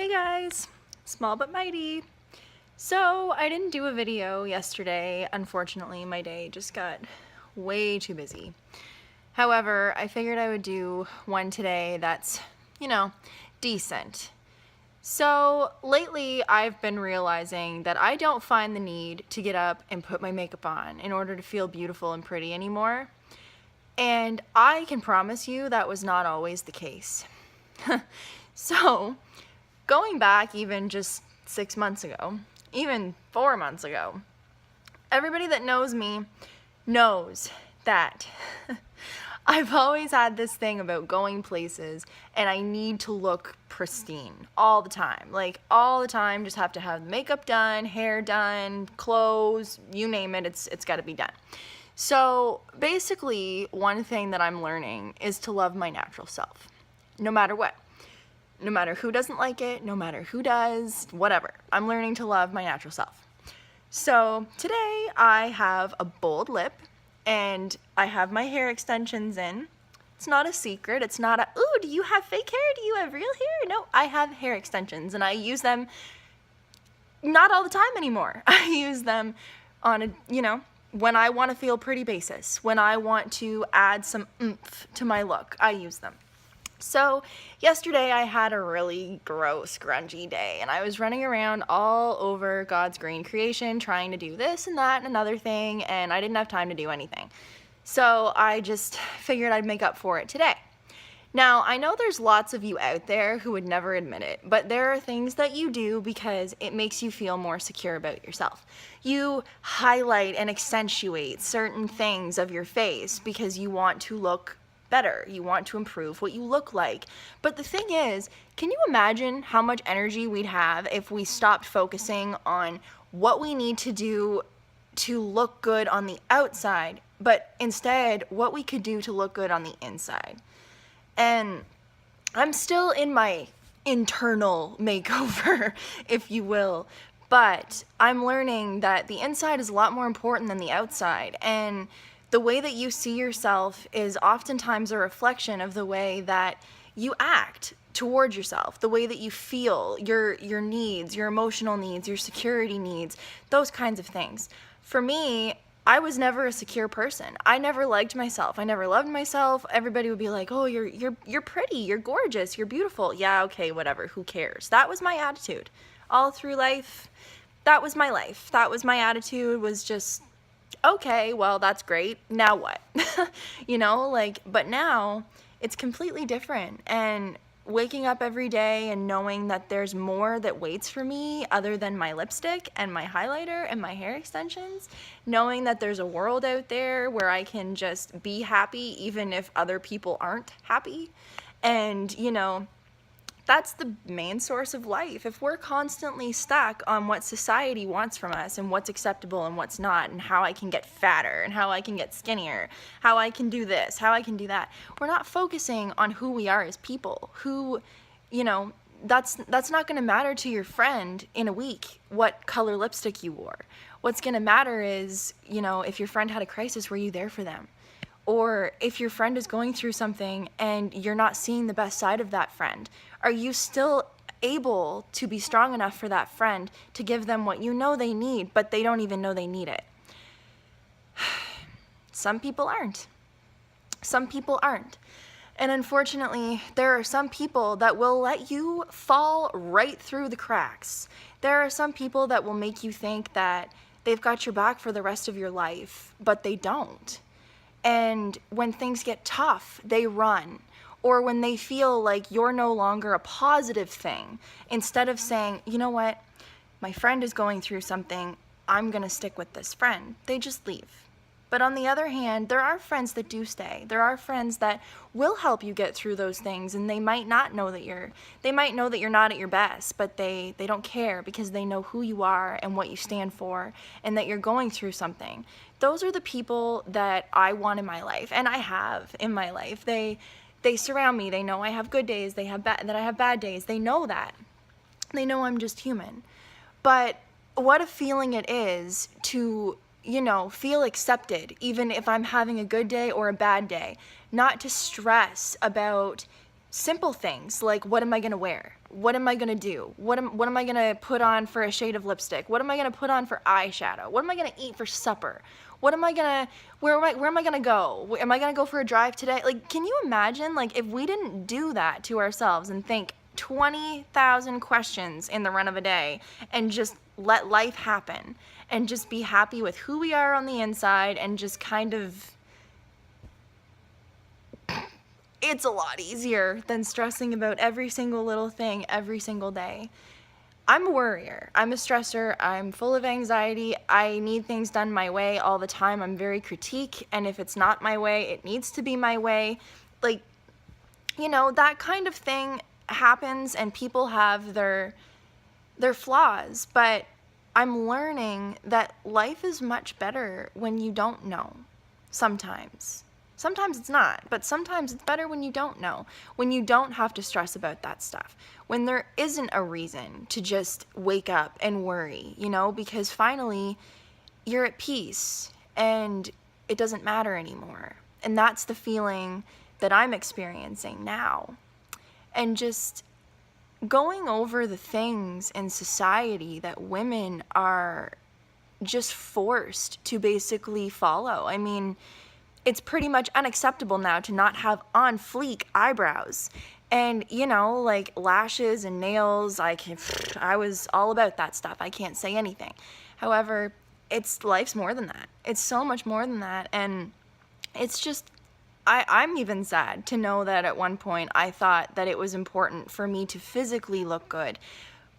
Hey guys, small but mighty. So I didn't do a video yesterday. Unfortunately, my day just got way too busy. However, I figured I would do one today that's, decent. So lately I've been realizing that I don't find the need to get up and put my makeup on in order to feel beautiful and pretty anymore. And I can promise you that was not always the case. So, going back even just 6 months ago, even 4 months ago, everybody that knows me knows that I've always had this thing about going places and I need to look pristine all the time. Like all the time, just have to have makeup done, hair done, clothes, you name it, it's got to be done. So basically, one thing that I'm learning is to love my natural self, no matter what. No matter who doesn't like it, no matter who does, whatever. I'm learning to love my natural self. So today I have a bold lip and I have my hair extensions in. It's not a secret. It's not ooh, do you have fake hair? Do you have real hair? No, I have hair extensions and I use them not all the time anymore. I use them on a, when I want to feel pretty basis, when I want to add some oomph to my look, I use them. So yesterday I had a really gross, grungy day and I was running around all over God's green creation trying to do this and that and another thing, and I didn't have time to do anything. So I just figured I'd make up for it today. Now, I know there's lots of you out there who would never admit it, but there are things that you do because it makes you feel more secure about yourself. You highlight and accentuate certain things of your face because you want to look better. You want to improve what you look like. But the thing is, can you imagine how much energy we'd have if we stopped focusing on what we need to do to look good on the outside, but instead what we could do to look good on the inside? And I'm still in my internal makeover, if you will, but I'm learning that the inside is a lot more important than the outside, and the way that you see yourself is oftentimes a reflection of the way that you act towards yourself, the way that you feel, your needs, your emotional needs, your security needs, those kinds of things. For me, I was never a secure person. I never liked myself. I never loved myself. Everybody would be like, "Oh, you're pretty, you're gorgeous, you're beautiful." Yeah, okay, whatever. Who cares? That was my attitude. All through life, that was my life. That was my attitude, was just, okay, well, that's great. Now what? But now it's completely different. And waking up every day and knowing that there's more that waits for me other than my lipstick and my highlighter and my hair extensions, knowing that there's a world out there where I can just be happy even if other people aren't happy. And, that's the main source of life. If we're constantly stuck on what society wants from us and what's acceptable and what's not, and how I can get fatter and how I can get skinnier, how I can do this, how I can do that, we're not focusing on who we are as people. That's not going to matter to your friend in a week what color lipstick you wore. What's going to matter is, if your friend had a crisis, were you there for them? Or if your friend is going through something and you're not seeing the best side of that friend, are you still able to be strong enough for that friend to give them what you know they need, but they don't even know they need it? Some people aren't. Some people aren't. And unfortunately, there are some people that will let you fall right through the cracks. There are some people that will make you think that they've got your back for the rest of your life, but they don't. And when things get tough, they run. Or when they feel like you're no longer a positive thing, instead of saying, you know what, my friend is going through something, I'm going to stick with this friend, they just leave. But on the other hand, there are friends that do stay. There are friends that will help you get through those things, and they might know that you're not at your best, but they don't care because they know who you are and what you stand for and that you're going through something. Those are the people that I want in my life, and I have in my life. They surround me. They know I have good days. That I have bad days. They know that. They know I'm just human. But what a feeling it is to feel accepted, even if I'm having a good day or a bad day, not to stress about simple things like, what am I going to wear? What am I going to do? What am I going to put on for a shade of lipstick? What am I going to put on for eyeshadow? What am I going to eat for supper? Where am I going to go? Am I going to go for a drive today? Like, can you imagine, like, if we didn't do that to ourselves and think 20,000 questions in the run of a day and just let life happen and just be happy with who we are on the inside and just kind of, it's a lot easier than stressing about every single little thing every single day. I'm a worrier. I'm a stressor. I'm full of anxiety. I need things done my way all the time. I'm very critique, and if it's not my way, it needs to be my way. Like, you know, that kind of thing happens, and people have their flaws, but I'm learning that life is much better when you don't know. Sometimes it's not, but sometimes it's better when you don't know, when you don't have to stress about that stuff, when there isn't a reason to just wake up and worry, you know, because finally you're at peace and it doesn't matter anymore. And that's the feeling that I'm experiencing now. And just going over the things in society that women are just forced to basically follow. I mean, it's pretty much unacceptable now to not have on fleek eyebrows. And, you know, like lashes and nails, I was all about that stuff. I can't say anything. However, life's more than that. It's so much more than that. And it's just, I'm even sad to know that at one point I thought that it was important for me to physically look good.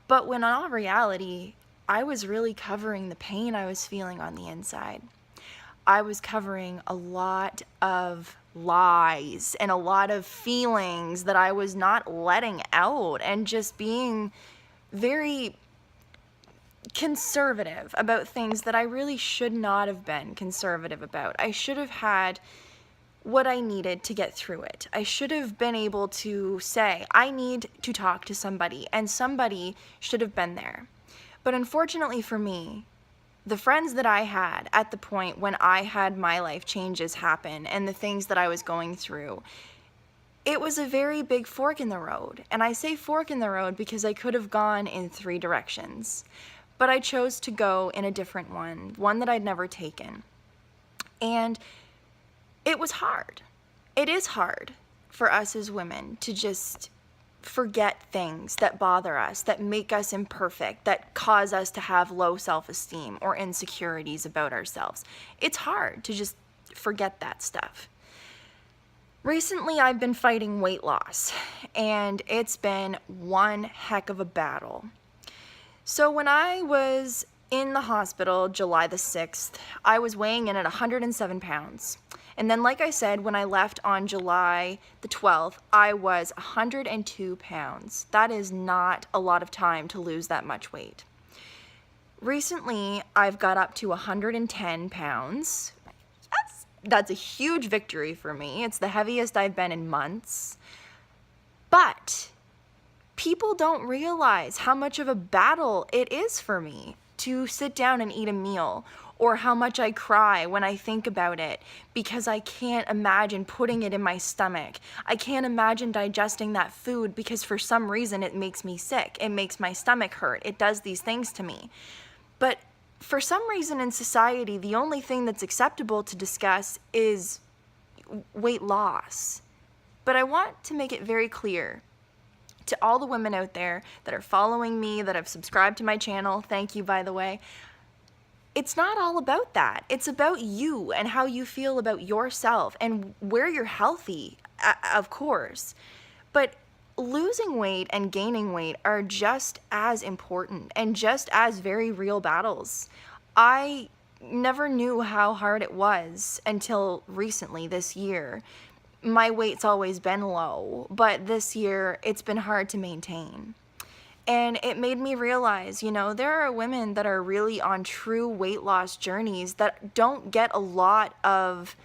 But when in all reality, I was really covering the pain I was feeling on the inside. I was covering a lot of lies and a lot of feelings that I was not letting out, and just being very conservative about things that I really should not have been conservative about. I should have had what I needed to get through it. I should have been able to say, I need to talk to somebody, and somebody should have been there. But unfortunately for me, the friends that I had at the point when I had my life changes happen and the things that I was going through, it was a very big fork in the road. And I say fork in the road because I could have gone in 3 directions, but I chose to go in a different one that I'd never taken. And it was hard. It is hard for us as women to just forget things that bother us, that make us imperfect, that cause us to have low self-esteem or insecurities about ourselves. It's hard to just forget that stuff. Recently, I've been fighting weight loss, and it's been one heck of a battle. So when I was in the hospital July the 6th, I was weighing in at 107 pounds. And then, like I said, when I left on July the 12th, I was 102 pounds. That is not a lot of time to lose that much weight. Recently, I've got up to 110 pounds. That's a huge victory for me. It's the heaviest I've been in months. But people don't realize how much of a battle it is for me to sit down and eat a meal, or how much I cry when I think about it because I can't imagine putting it in my stomach. I can't imagine digesting that food because for some reason it makes me sick. It makes my stomach hurt. It does these things to me. But for some reason in society, the only thing that's acceptable to discuss is weight loss. But I want to make it very clear to all the women out there that are following me, that have subscribed to my channel, thank you, by the way. It's not all about that. It's about you and how you feel about yourself and where you're healthy, of course. But losing weight and gaining weight are just as important and just as very real battles. I never knew how hard it was until recently this year. My weight's always been low, but this year it's been hard to maintain. And it made me realize, you know, there are women that are really on true weight loss journeys that don't get a lot of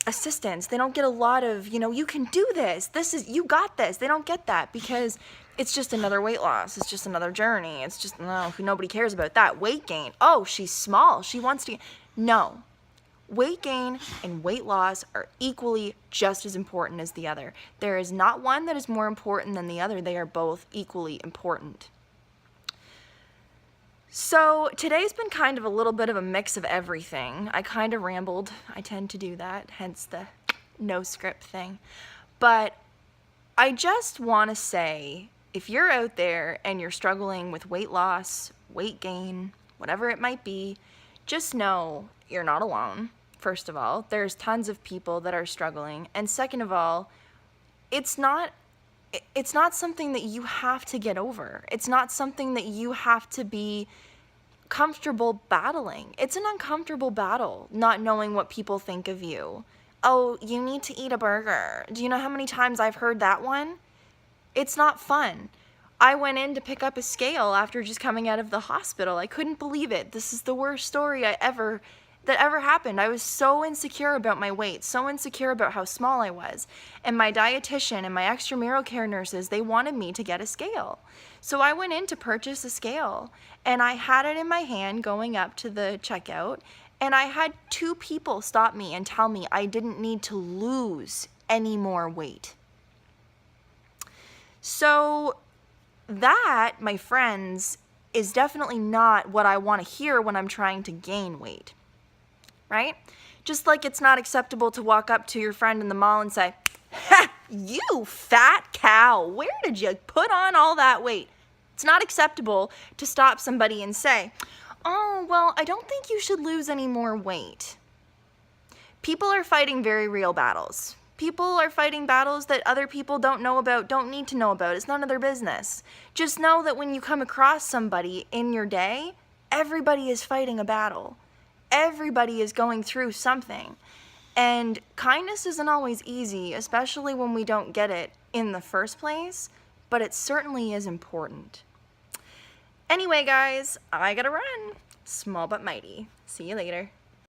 assistance. They don't get a lot of, you know, you can do this. You got this. They don't get that because it's just another weight loss. It's just another journey. It's just, no, nobody cares about that. Weight gain. Oh, she's small. She wants to. No. Weight gain and weight loss are equally just as important as the other. There is not one that is more important than the other. They are both equally important. So today's been kind of a little bit of a mix of everything. I kind of rambled. I tend to do that, hence the no script thing. But I just want to say, if you're out there and you're struggling with weight loss, weight gain, whatever it might be, just know you're not alone. First of all, there's tons of people that are struggling. And second of all, it's not something that you have to get over. It's not something that you have to be comfortable battling. It's an uncomfortable battle, not knowing what people think of you. Oh, you need to eat a burger. Do you know how many times I've heard that one? It's not fun. I went in to pick up a scale after just coming out of the hospital. I couldn't believe it. This is the worst story that ever happened. I was so insecure about my weight, so insecure about how small I was. And my dietitian and my extramural care nurses, they wanted me to get a scale. So I went in to purchase a scale, and I had it in my hand going up to the checkout, and I had 2 people stop me and tell me I didn't need to lose any more weight. So that, my friends, is definitely not what I want to hear when I'm trying to gain weight. Right? Just like it's not acceptable to walk up to your friend in the mall and say, "Ha, you fat cow, where did you put on all that weight?" It's not acceptable to stop somebody and say, "Oh, well, I don't think you should lose any more weight." People are fighting very real battles. People are fighting battles that other people don't know about, don't need to know about. It's none of their business. Just know that when you come across somebody in your day, everybody is fighting a battle. Everybody is going through something. And kindness isn't always easy, especially when we don't get it in the first place, but it certainly is important. Anyway, guys, I gotta run. Small but mighty. See you later.